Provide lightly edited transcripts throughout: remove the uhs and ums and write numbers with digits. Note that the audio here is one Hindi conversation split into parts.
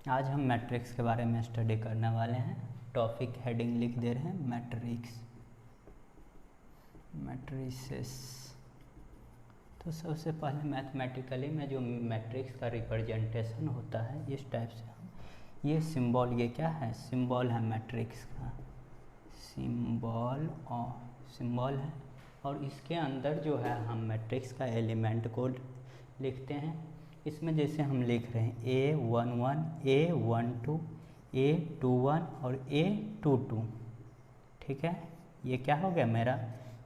आज हम मैट्रिक्स के बारे में स्टडी करने वाले हैं। टॉपिक हेडिंग लिख दे रहे हैं मैट्रिसेस। तो सबसे पहले मैथमेटिकली में जो मैट्रिक्स का रिप्रेजेंटेशन होता है इस टाइप से हम ये सिंबल, ये क्या है, सिंबल है मैट्रिक्स का, सिंबल है। और इसके अंदर जो है हम मैट्रिक्स का एलिमेंट को लिखते हैं। इसमें जैसे हम लिख रहे हैं A11, A12, A21 और A22, ठीक है। ये क्या हो गया, मेरा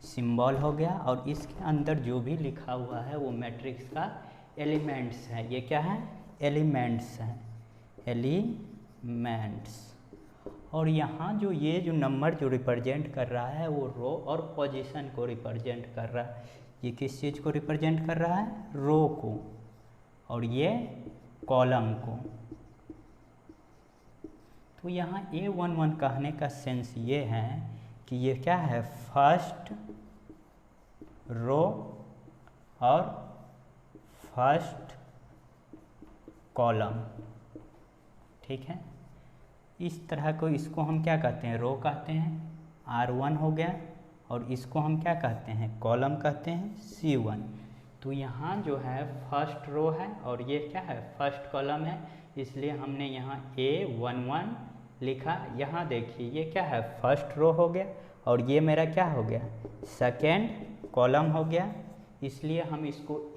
सिंबल हो गया। और इसके अंदर जो भी लिखा हुआ है वो मैट्रिक्स का एलिमेंट्स है। ये क्या है, एलिमेंट्स हैं, एलिमेंट्स। और यहाँ जो ये जो नंबर जो रिप्रेजेंट कर रहा है वो रो और पोजीशन को रिप्रेजेंट कर रहा है। ये किस चीज़ को रिप्रेजेंट कर रहा है, रो को, और ये कॉलम को। तो यहाँ A11 कहने का सेंस ये है कि ये क्या है, फर्स्ट रो और फर्स्ट कॉलम, ठीक है। इस तरह को, इसको हम क्या कहते हैं, रो कहते हैं, R1 हो गया। और इसको हम क्या कहते हैं, कॉलम कहते हैं, C1। तो यहाँ जो है फर्स्ट रो है और ये क्या है, फर्स्ट कॉलम है, इसलिए हमने यहाँ A11 लिखा। यहाँ देखिए ये क्या है, फर्स्ट रो हो गया और ये मेरा क्या हो गया, सेकेंड कॉलम हो गया। इसलिए हम इसको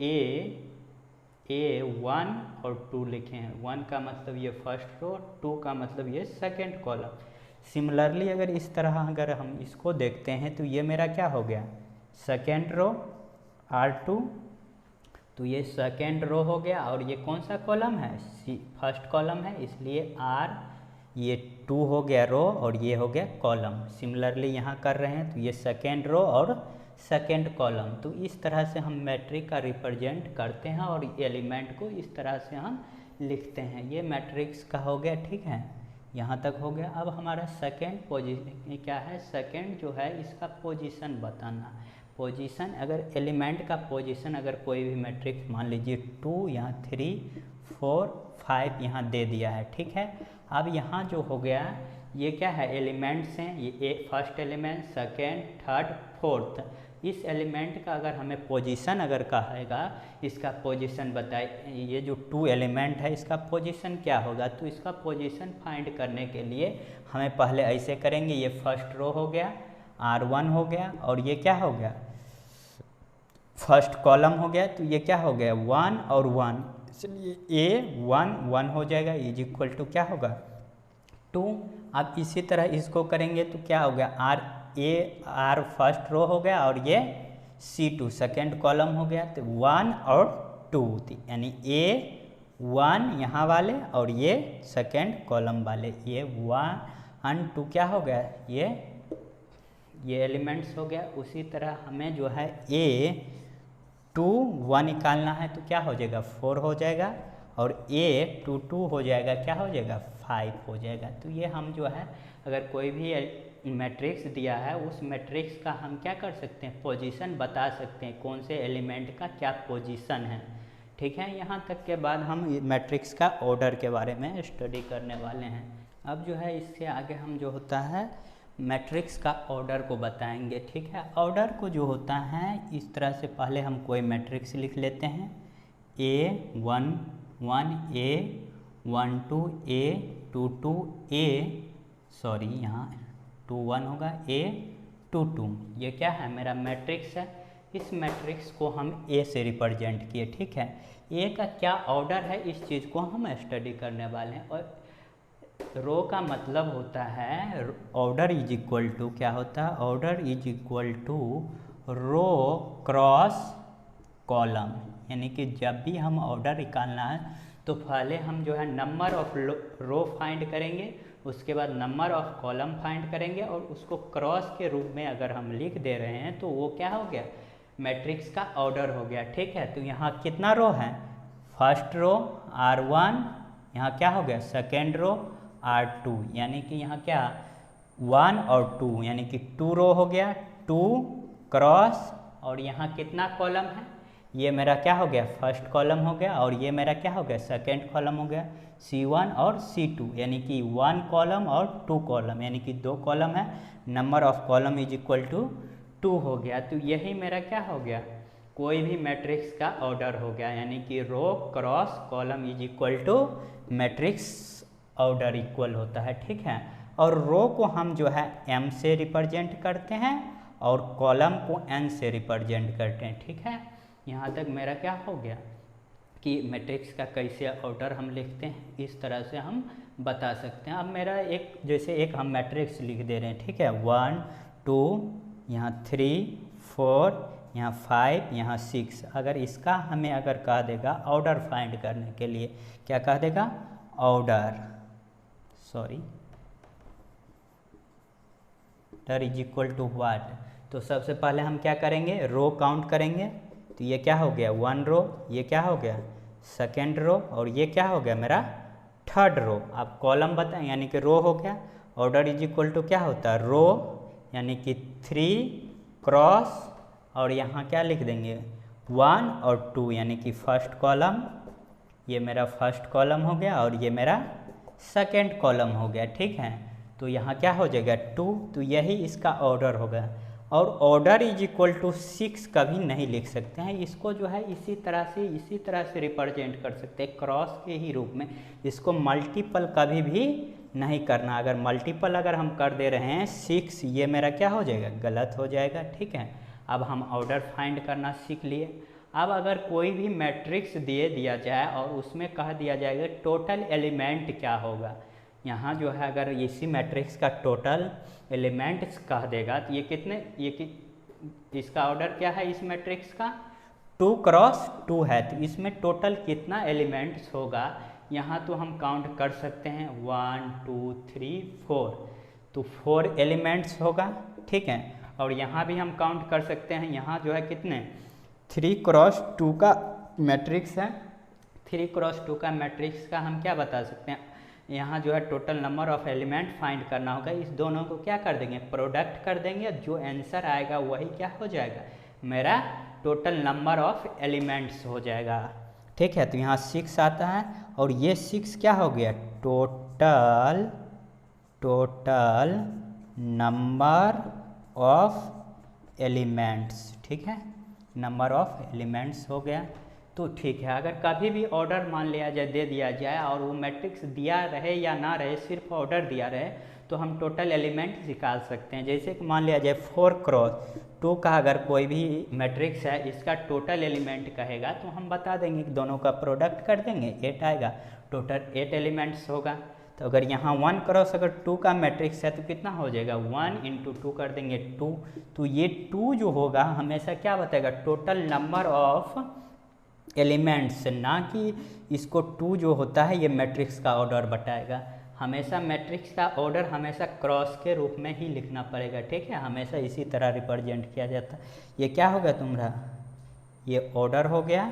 A1 और 2 लिखे हैं। 1 का मतलब ये फर्स्ट रो, 2 का मतलब ये सेकेंड कॉलम। सिमिलरली अगर इस तरह अगर हम इसको देखते हैं तो ये मेरा क्या हो गया, सेकेंड रो R2, तो ये सेकेंड रो हो गया। और ये कौन सा कॉलम है, फर्स्ट कॉलम है, इसलिए R, ये 2 हो गया रो और ये हो गया कॉलम। सिमिलरली यहाँ कर रहे हैं तो ये सेकेंड रो और सेकेंड कॉलम। तो इस तरह से हम मैट्रिक्स का रिप्रेजेंट करते हैं और एलिमेंट को इस तरह से हम लिखते हैं। ये मैट्रिक्स का हो गया, ठीक है, यहाँ तक हो गया। अब हमारा सेकेंड पोजीशन क्या है, सेकेंड जो है इसका पोजीशन बताना। पोजीशन, अगर एलिमेंट का पोजीशन अगर कोई भी मैट्रिक्स मान लीजिए 2, यहाँ 3, 4, 5 यहाँ दे दिया है, ठीक है। अब यहाँ जो हो गया ये क्या है, एलिमेंट्स हैं, ये first element, second, third, fourth. इस एलिमेंट का अगर हमें पोजीशन अगर कहेगा, इसका पोजीशन बताए, ये जो 2 एलिमेंट है इसका पोजीशन क्या होगा, तो इसका पोजीशन फाइंड करने के लिए हमें पहले ऐसे करेंगे। ये फर्स्ट रो हो गया, R1 हो गया, और ये क्या हो गया, फर्स्ट कॉलम हो गया। तो ये क्या हो गया, 1 और 1, इसलिए A1 हो जाएगा, इज इक्वल टू क्या होगा, 2। अब इसी तरह इसको करेंगे तो क्या हो गया, R फर्स्ट रो हो गया और ये C2 सेकेंड कॉलम हो गया। तो 1 और 2, यानी A1 यहाँ वाले और ये सेकेंड कॉलम वाले, ये 1 और 2 क्या हो गया, ये एलिमेंट्स हो गया। उसी तरह हमें जो है A21 निकालना है तो क्या हो जाएगा, 4 हो जाएगा, और A22 हो जाएगा, क्या हो जाएगा, 5 हो जाएगा। तो ये हम जो है अगर कोई भी मैट्रिक्स दिया है उस मैट्रिक्स का हम क्या कर सकते हैं, पोजीशन बता सकते हैं, कौन से एलिमेंट का क्या पोजीशन है, ठीक है। यहाँ तक के बाद हम मैट्रिक्स का ऑर्डर के बारे में स्टडी करने वाले हैं। अब जो है इससे आगे हम जो होता है मैट्रिक्स का ऑर्डर को बताएंगे, ठीक है। ऑर्डर को जो होता है इस तरह से, पहले हम कोई मैट्रिक्स लिख लेते हैं, A11, A12, A22, यहाँ 21 होगा, A22। ये क्या है, मेरा मैट्रिक्स है। इस मैट्रिक्स को हम A से रिप्रेजेंट किए, ठीक है। A का क्या ऑर्डर है, इस चीज़ को हम स्टडी करने वाले हैं। और रो का मतलब होता है, ऑर्डर इज इक्वल टू क्या होता है, order is equal to row cross column. यानी कि जब भी हम ऑर्डर निकालना है तो पहले हम जो है नंबर ऑफ रो फाइंड करेंगे, उसके बाद नंबर ऑफ कॉलम फाइंड करेंगे, और उसको क्रॉस के रूप में अगर हम लिख दे रहे हैं तो वो क्या हो गया, मैट्रिक्स का ऑर्डर हो गया, ठीक है। तो यहाँ कितना रो है, फर्स्ट रो R1, यहाँ क्या हो गया, सेकेंड रो R2, यानी कि यहाँ क्या 1 और 2, यानी कि 2 रो हो गया, 2 क्रॉस, और यहाँ कितना कॉलम है, ये मेरा क्या हो गया, फर्स्ट कॉलम हो गया, और ये मेरा क्या हो गया, सेकेंड कॉलम हो गया। C1 और C2 यानी कि 1 कॉलम और 2 कॉलम, यानी कि 2 कॉलम है, number of column is equal to 2 हो गया। तो यही मेरा क्या हो गया, कोई भी मैट्रिक्स का ऑर्डर हो गया, यानी कि row cross column is equal to matrix order equal होता है, ठीक है। और रो को हम जो है m से रिप्रेजेंट करते हैं और कॉलम को n से रिप्रेजेंट करते हैं, ठीक है। यहाँ तक मेरा क्या हो गया कि मैट्रिक्स का कैसे ऑर्डर हम लिखते हैं, इस तरह से हम बता सकते हैं। अब मेरा जैसे एक हम मैट्रिक्स लिख दे रहे हैं, ठीक है, 1 2 यहाँ 3 4 यहाँ 5 यहाँ 6। अगर इसका हमें अगर कह देगा ऑर्डर फाइंड करने के लिए, क्या कह देगा, order is equal to what. तो सबसे पहले हम क्या करेंगे, रो काउंट करेंगे। तो ये क्या हो गया, 1 रो, ये क्या हो गया, सेकेंड रो, और ये क्या हो गया मेरा थर्ड रो। आप कॉलम बताएं, यानी कि रो हो गया। ऑर्डर इज इक्वल टू क्या होता है, रो यानी कि 3 क्रॉस, और यहाँ क्या लिख देंगे 1 और 2, यानी कि फर्स्ट कॉलम, ये मेरा फर्स्ट कॉलम हो गया और ये मेरा सेकेंड कॉलम हो गया, ठीक है। तो यहाँ क्या हो जाएगा 2, तो यही इसका ऑर्डर होगा। और ऑर्डर इज इक्वल टू 6 कभी नहीं लिख सकते हैं, इसको जो है इसी तरह से रिप्रेजेंट कर सकते हैं क्रॉस के ही रूप में। इसको मल्टीपल कभी भी नहीं करना। अगर मल्टीपल अगर हम कर दे रहे हैं 6, ये मेरा क्या हो जाएगा, गलत हो जाएगा, ठीक है। अब हम ऑर्डर फाइंड करना सीख लिए। अब अगर कोई भी मैट्रिक्स दिया जाए और उसमें कह दिया जाएगा टोटल एलिमेंट क्या होगा, यहाँ जो है अगर इसी मैट्रिक्स का टोटल एलिमेंट्स कह देगा तो ये कितने, इसका ऑर्डर क्या है इस मैट्रिक्स का, 2 क्रॉस 2 है। तो इसमें टोटल कितना एलिमेंट्स होगा, यहाँ तो हम काउंट कर सकते हैं 1 2 3 4, तो 4 एलिमेंट्स होगा, ठीक है। और यहाँ भी हम काउंट कर सकते हैं, यहाँ जो है कितने, 3 क्रॉस 2 का मैट्रिक्स है। 3 क्रॉस 2 का मैट्रिक्स का हम क्या बता सकते हैं, यहाँ जो है total number of element find करना होगा। इस दोनों को क्या कर देंगे, प्रोडक्ट कर देंगे, जो आंसर आएगा वही क्या हो जाएगा, मेरा टोटल नंबर ऑफ एलिमेंट्स हो जाएगा, ठीक है। तो यहाँ 6 आता है और ये 6 क्या हो गया, टोटल नंबर ऑफ एलिमेंट्स, ठीक है, नंबर ऑफ एलिमेंट्स हो गया। तो ठीक है, अगर कभी भी ऑर्डर मान लिया जाए, दे दिया जाए और वो मैट्रिक्स दिया रहे या ना रहे, सिर्फ ऑर्डर दिया रहे, तो हम टोटल एलिमेंट निकाल सकते हैं। जैसे कि मान लिया जाए 4 क्रॉस 2 का अगर कोई भी मैट्रिक्स है, इसका टोटल एलिमेंट कहेगा तो हम बता देंगे कि दोनों का प्रोडक्ट कर देंगे, 8 आएगा, टोटल 8 एलिमेंट्स होगा। तो अगर यहाँ 1 क्रॉस अगर 2 का मैट्रिक्स है तो कितना हो जाएगा, 1 × 2 कर देंगे 2। तो ये 2 जो होगा हमेशा क्या बताएगा, टोटल नंबर ऑफ एलिमेंट्स, ना कि इसको 2 जो होता है ये मैट्रिक्स का ऑर्डर बताएगा। हमेशा मैट्रिक्स का ऑर्डर हमेशा क्रॉस के रूप में ही लिखना पड़ेगा, ठीक है, हमेशा इसी तरह रिप्रेजेंट किया जाता है। ये क्या हो गया तुम्हारा, ये ऑर्डर हो गया,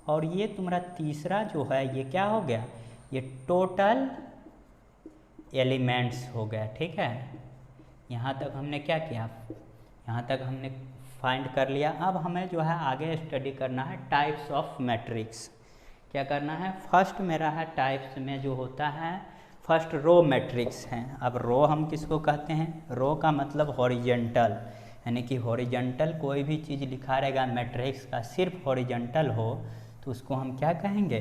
और ये तुम्हारा तीसरा जो है ये क्या हो गया, ये टोटल एलिमेंट्स हो गया, ठीक है। यहाँ तक हमने क्या किया, यहाँ तक हमने फाइंड कर लिया। अब हमें जो है आगे स्टडी करना है टाइप्स ऑफ मैट्रिक्स। क्या करना है, फर्स्ट मेरा है टाइप्स में जो होता है, फर्स्ट रो मैट्रिक्स हैं। अब रो हम किसको कहते हैं, रो का मतलब हॉरिजेंटल, यानी कि हॉरिजेंटल कोई भी चीज़ लिखा रहेगा मैट्रिक्स का, सिर्फ हॉरिजेंटल हो तो उसको हम क्या कहेंगे,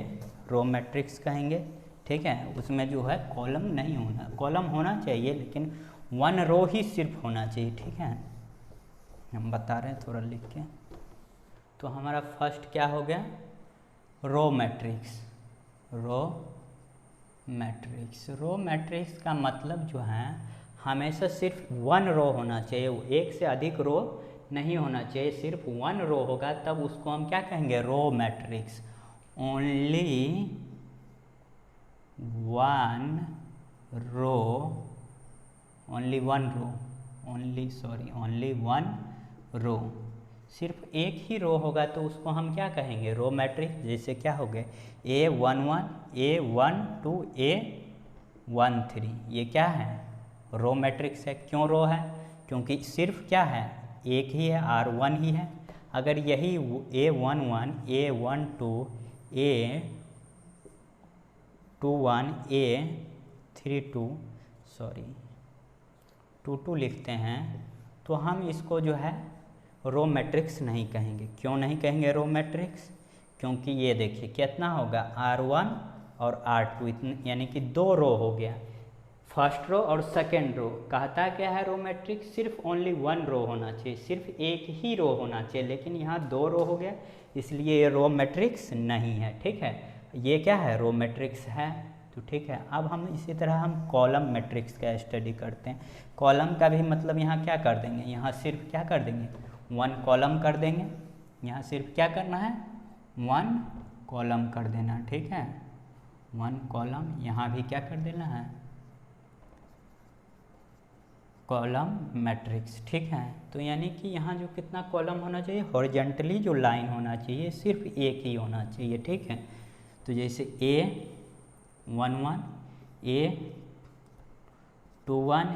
रो मैट्रिक्स कहेंगे, ठीक है। उसमें जो है कॉलम नहीं होना, कॉलम होना चाहिए लेकिन 1 रो ही सिर्फ होना चाहिए, ठीक है। हम बता रहे हैं थोड़ा लिख के। तो हमारा फर्स्ट क्या हो गया, रो मैट्रिक्स। रो मैट्रिक्स का मतलब जो है हमेशा सिर्फ 1 रो होना चाहिए, एक से अधिक रो नहीं होना चाहिए, सिर्फ 1 रो होगा तब उसको हम क्या कहेंगे, रो मैट्रिक्स। ओनली 1 रो, ओनली 1 रो, सिर्फ एक ही रो होगा तो उसको हम क्या कहेंगे, रो मैट्रिक्स। जैसे क्या हो गए A11 A12 A13, ये क्या है, रो मैट्रिक्स है। क्यों रो है, क्योंकि सिर्फ क्या है, एक ही है, R1 ही है। अगर यही A11 A12 A21 A32 sorry 22 लिखते हैं तो हम इसको जो है रो मैट्रिक्स नहीं कहेंगे। क्यों नहीं कहेंगे रो मैट्रिक्स? क्योंकि ये देखिए कितना होगा R1 और R2 इतने, यानी कि 2 रो हो गया। फर्स्ट रो और सेकेंड रो कहता क्या है रो मैट्रिक्स? सिर्फ ओनली 1 रो होना चाहिए, सिर्फ एक ही रो होना चाहिए, लेकिन यहाँ 2 रो हो गया, इसलिए ये रो मैट्रिक्स नहीं है। ठीक है, ये क्या है? रो मैट्रिक्स है। तो ठीक है, अब हम इसी तरह हम कॉलम मैट्रिक्स का स्टडी करते हैं। कॉलम का भी मतलब यहाँ क्या कर देंगे? यहाँ सिर्फ क्या कर देंगे? 1 कॉलम कर देंगे। यहाँ सिर्फ क्या करना है? 1 कॉलम कर देना। ठीक है, 1 कॉलम। यहाँ भी क्या कर देना है? Column matrix. ठीक है, तो यानी कि यहाँ जो कितना कॉलम होना चाहिए? हॉरिजेंटली जो लाइन होना चाहिए सिर्फ एक ही होना चाहिए। ठीक है, तो जैसे A11 A21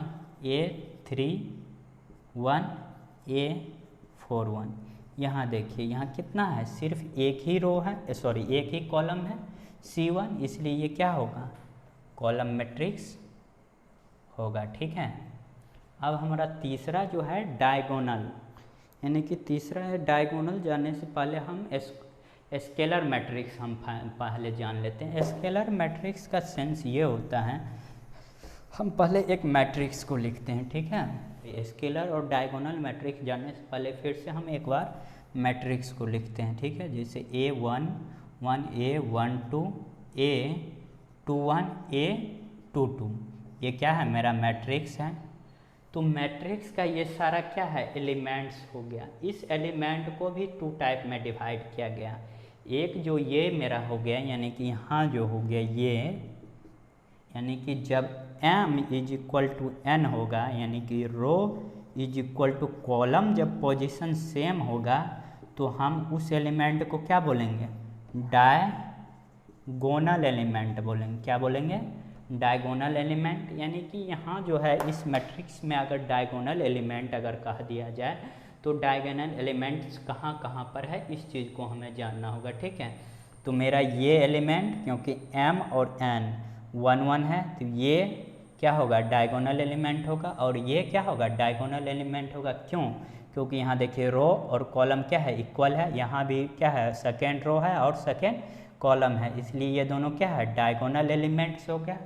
A31 A41। यहाँ देखिए यहाँ कितना है? सिर्फ एक ही रो है, सॉरी एक ही कॉलम है C1, इसलिए ये क्या होगा? कॉलम मैट्रिक्स होगा। ठीक है, अब हमारा तीसरा जो है डायगोनल, यानी कि तीसरा है डायगोनल। जाने से पहले हम स्केलर मैट्रिक्स हम पहले जान लेते हैं। स्केलर मैट्रिक्स का सेंस ये होता है, हम पहले एक मैट्रिक्स को लिखते हैं। ठीक है, स्केलर और डायगोनल मैट्रिक्स जानने से पहले फिर से हम एक बार मैट्रिक्स को लिखते हैं। ठीक है, जैसे A11 A12 A21 A22, ये क्या है? मेरा मैट्रिक्स है। तो मैट्रिक्स का ये सारा क्या है? एलिमेंट्स हो गया। इस एलिमेंट को भी 2 टाइप में डिवाइड किया गया। एक जो ये मेरा हो गया, यानी कि यहाँ जो हो गया ये, यानी कि जब m = n होगा, यानी कि रो = कॉलम, जब पोजीशन सेम होगा तो हम उस एलिमेंट को क्या बोलेंगे? डायगोनल एलिमेंट बोलेंगे। क्या बोलेंगे? Diagonal element. यानी कि यहाँ जो है इस मैट्रिक्स में अगर डायगोनल एलिमेंट अगर कह दिया जाए तो डायगोनल एलिमेंट्स कहाँ कहाँ पर है, इस चीज़ को हमें जानना होगा। ठीक है, तो मेरा ये एलिमेंट, क्योंकि m और n 1 1 है, तो ये क्या होगा? डायगोनल एलिमेंट होगा। और ये क्या होगा? डायगोनल एलिमेंट होगा। क्यों? क्योंकि यहाँ देखिए रो और कॉलम क्या है? इक्वल है। यहाँ भी क्या है? सेकेंड रो है और सेकेंड कॉलम है, इसलिए ये दोनों क्या है? डायगोनल एलिमेंट्स हो गया।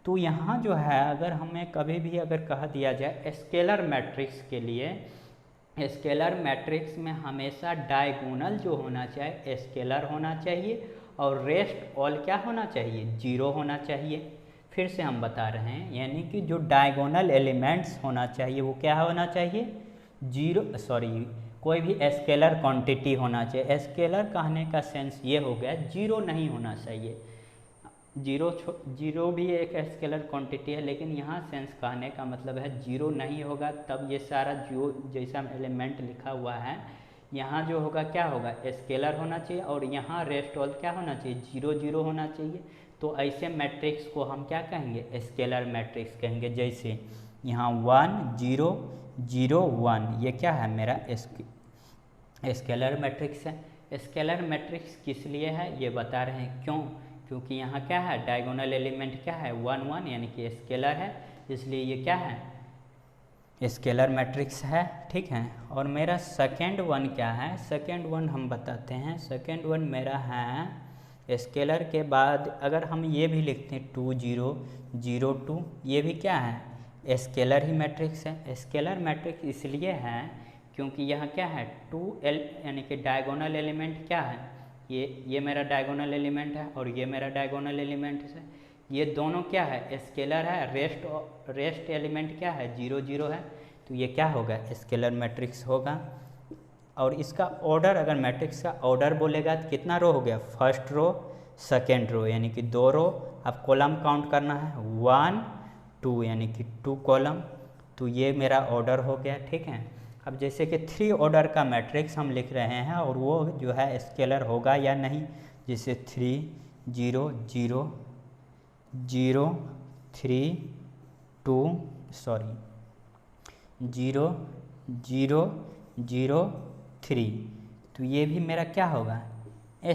तो यहाँ जो है अगर हमें कभी भी अगर कह दिया जाए स्केलर मैट्रिक्स के लिए, स्केलर मैट्रिक्स में हमेशा डायगोनल जो होना चाहिए स्केलर होना चाहिए और रेस्ट ऑल क्या होना चाहिए? 0 होना चाहिए। फिर से हम बता रहे हैं, यानी कि जो डायगोनल एलिमेंट्स होना चाहिए वो क्या होना चाहिए? 0, सॉरी कोई भी स्केलर क्वांटिटी होना चाहिए। स्केलर कहने का सेंस ये हो गया 0 नहीं होना चाहिए। जीरो भी एक स्केलर क्वांटिटी है, लेकिन यहाँ सेंस कहने का मतलब है 0 नहीं होगा तब ये सारा जो जैसा एलिमेंट लिखा हुआ है यहाँ जो होगा क्या होगा? स्केलर होना चाहिए। और यहाँ रेस्ट ऑल क्या होना चाहिए? 0 0 होना चाहिए। तो ऐसे मैट्रिक्स को हम क्या कहेंगे? स्केलर मैट्रिक्स कहेंगे। जैसे यहाँ 1 0 0 1, ये क्या है? मेरा स्केलर मैट्रिक्स है। स्केलर मैट्रिक्स किस लिए है ये बता रहे हैं। क्यों? क्योंकि यहाँ क्या है? डायगोनल एलिमेंट क्या है? 1 1, यानी कि स्केलर है, इसलिए ये क्या है? स्केलर मैट्रिक्स है। ठीक है, और मेरा सेकेंड वन क्या है? सेकेंड वन हम बताते हैं। सेकेंड वन मेरा है स्केलर के बाद अगर हम ये भी लिखते हैं 2 0 0 2, ये भी क्या है? स्केलर ही मैट्रिक्स है। स्केलर मैट्रिक्स इसलिए है क्योंकि यहाँ क्या है? 2 यानी कि डायगोनल एलिमेंट क्या है? ये मेरा डायगोनल एलिमेंट है और ये मेरा डायगोनल एलिमेंट है। ये दोनों क्या है? स्केलर है। रेस्ट एलिमेंट क्या है? 0 0 है, तो ये क्या होगा? स्केलर मैट्रिक्स होगा। और इसका ऑर्डर, अगर मैट्रिक्स का ऑर्डर बोलेगा तो कितना रो हो गया? फर्स्ट रो सेकेंड रो, यानी कि 2 रो। अब कॉलम काउंट करना है 1 2, यानी कि 2 कॉलम। तो ये मेरा ऑर्डर हो गया। ठीक है, अब जैसे कि 3 ऑर्डर का मैट्रिक्स हम लिख रहे हैं और वो जो है स्केलर होगा या नहीं, जैसे 3 0 0 0 3 2 सॉरी 0 0 0 3, तो ये भी मेरा क्या होगा,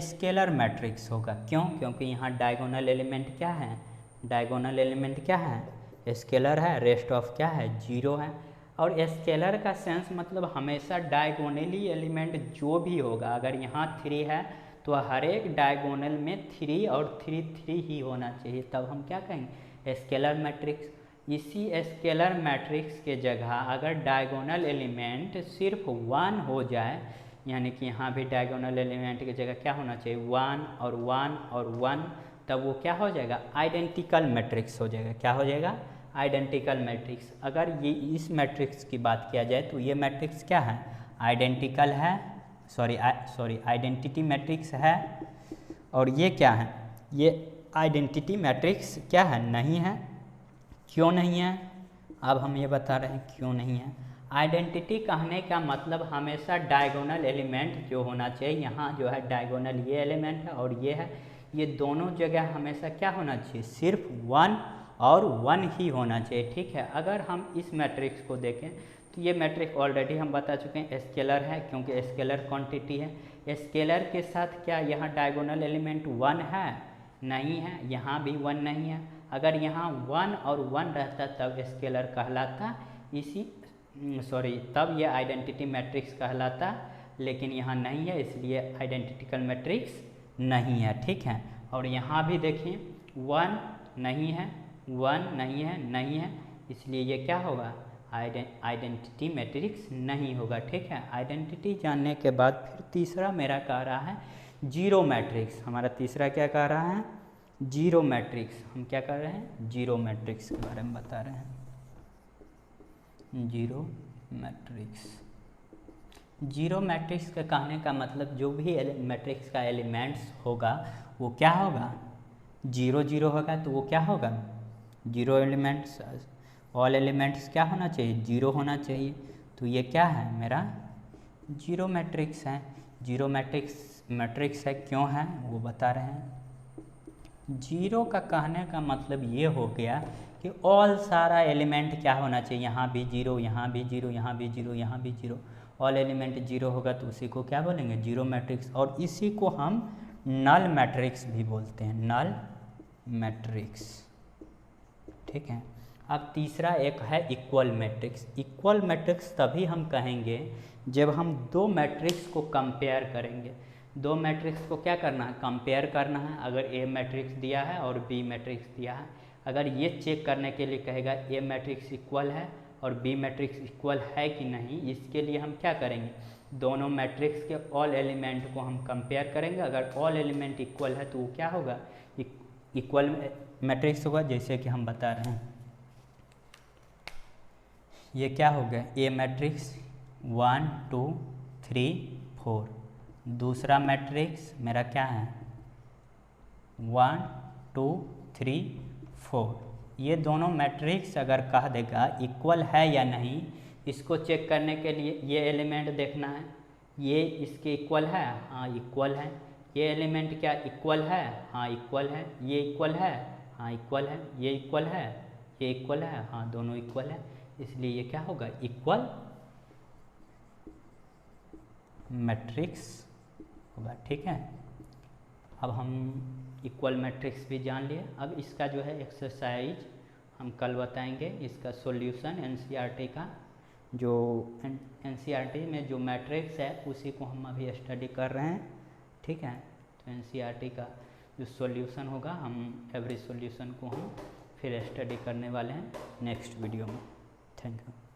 स्केलर मैट्रिक्स होगा। क्यों? क्योंकि यहाँ डायगोनल एलिमेंट क्या है, डायगोनल एलिमेंट क्या है, स्केलर है, रेस्ट ऑफ क्या है, जीरो है। और स्केलर का सेंस मतलब हमेशा डायगोनली एलिमेंट जो भी होगा, अगर यहाँ 3 है तो हर एक डायगोनल में 3 और 3 3 ही होना चाहिए, तब हम क्या कहेंगे, स्केलर मैट्रिक्स। इसी स्केलर मैट्रिक्स के जगह अगर डायगोनल एलिमेंट सिर्फ 1 हो जाए, यानी कि यहाँ भी डायगोनल एलिमेंट की जगह क्या होना चाहिए, 1 और 1 और 1, तब वो क्या हो जाएगा, आइडेंटिकल मैट्रिक्स हो जाएगा। क्या हो जाएगा, आइडेंटिकल मैट्रिक्स। अगर ये इस मैट्रिक्स की बात किया जाए तो ये मैट्रिक्स क्या है, आइडेंटिकल है, सॉरी आइडेंटिटी मैट्रिक्स है। और ये क्या है, ये आइडेंटिटी मैट्रिक्स क्या है, नहीं है। क्यों नहीं है, अब हम ये बता रहे हैं क्यों नहीं है। आइडेंटिटी कहने का मतलब हमेशा डायगोनल एलिमेंट जो होना चाहिए, यहाँ जो है डायगोनल ये एलिमेंट है और ये है, ये दोनों जगह हमेशा क्या होना चाहिए, सिर्फ 1 और 1 ही होना चाहिए। ठीक है, अगर हम इस मैट्रिक्स को देखें तो ये मैट्रिक्स ऑलरेडी हम बता चुके हैं स्केलर है, क्योंकि स्केलर क्वांटिटी है। स्केलर के साथ क्या यहाँ डायगोनल एलिमेंट 1 है, नहीं है, यहाँ भी 1 नहीं है। अगर यहाँ 1 और 1 रहता तब स्केलर कहलाता, तब ये आइडेंटिटी मैट्रिक्स कहलाता, लेकिन यहाँ नहीं है, इसलिए आइडेंटिकल मैट्रिक्स नहीं है। ठीक है, और यहाँ भी देखिए 1 नहीं है, 1 नहीं है, नहीं है, इसलिए ये क्या होगा, आइडेंटिटी मैट्रिक्स नहीं होगा। ठीक है, आइडेंटिटी जानने के बाद फिर तीसरा मेरा कह रहा है जीरो मैट्रिक्स। हमारा तीसरा क्या कह रहा है, जीरो मैट्रिक्स। हम क्या कर रहे हैं, जीरो मैट्रिक्स के बारे में बता रहे हैं। जीरो मैट्रिक्स, जीरो मैट्रिक्स का कहने का मतलब जो भी मैट्रिक्स का एलिमेंट्स होगा वो क्या होगा, 0 0 होगा, तो वो क्या होगा, जीरो एलिमेंट्स, ऑल एलिमेंट्स क्या होना चाहिए, 0 होना चाहिए। तो ये क्या है, मेरा जीरो मैट्रिक्स है। जीरो मैट्रिक्स है, क्यों है वो बता रहे हैं। जीरो का कहने का मतलब ये हो गया कि ऑल सारा एलिमेंट क्या होना चाहिए, यहाँ भी जीरो, यहाँ भी जीरो, यहाँ भी जीरो, यहाँ भी जीरो, ऑल एलिमेंट जीरो होगा, तो उसी को क्या बोलेंगे, जीरो मैट्रिक्स। और इसी को हम नल मैट्रिक्स भी बोलते हैं, नल मैट्रिक्स। ठीक है, अब तीसरा एक है इक्वल मैट्रिक्स। इक्वल मैट्रिक्स तभी हम कहेंगे जब हम दो मैट्रिक्स को कंपेयर करेंगे। दो मैट्रिक्स को क्या करना है, कंपेयर करना है। अगर ए मैट्रिक्स दिया है और बी मैट्रिक्स दिया है, अगर ये चेक करने के लिए कहेगा ए मैट्रिक्स इक्वल है और बी मैट्रिक्स इक्वल है कि नहीं, इसके लिए हम क्या करेंगे, दोनों मैट्रिक्स के ऑल एलिमेंट को हम कंपेयर करेंगे। अगर ऑल एलिमेंट इक्वल है तो वो क्या होगा, इक्वल मैट्रिक्स होगा। जैसे कि हम बता रहे हैं, ये क्या हो गया, ए मैट्रिक्स 1 2 3 4। दूसरा मैट्रिक्स मेरा क्या है, 1 2 3 4। ये दोनों मैट्रिक्स अगर कह देगा इक्वल है या नहीं, इसको चेक करने के लिए ये एलिमेंट देखना है, ये इसके इक्वल है, हाँ इक्वल है। ये एलिमेंट क्या इक्वल है, हाँ इक्वल है। ये इक्वल है, हाँ इक्वल है। ये इक्वल है, ये इक्वल है, हाँ दोनों इक्वल है, इसलिए ये क्या होगा, इक्वल मैट्रिक्स होगा। ठीक है, अब हम इक्वल मैट्रिक्स भी जान लिए। अब इसका जो है एक्सरसाइज हम कल बताएंगे, इसका सॉल्यूशन एनसीईआरटी का, जो एनसीईआरटी में जो मैट्रिक्स है उसी को हम अभी स्टडी कर रहे हैं। ठीक है, तो एनसीईआरटी का जो सॉल्यूशन होगा, हम एवरी सॉल्यूशन को हम फिर स्टडी करने वाले हैं नेक्स्ट वीडियो में। Thank you.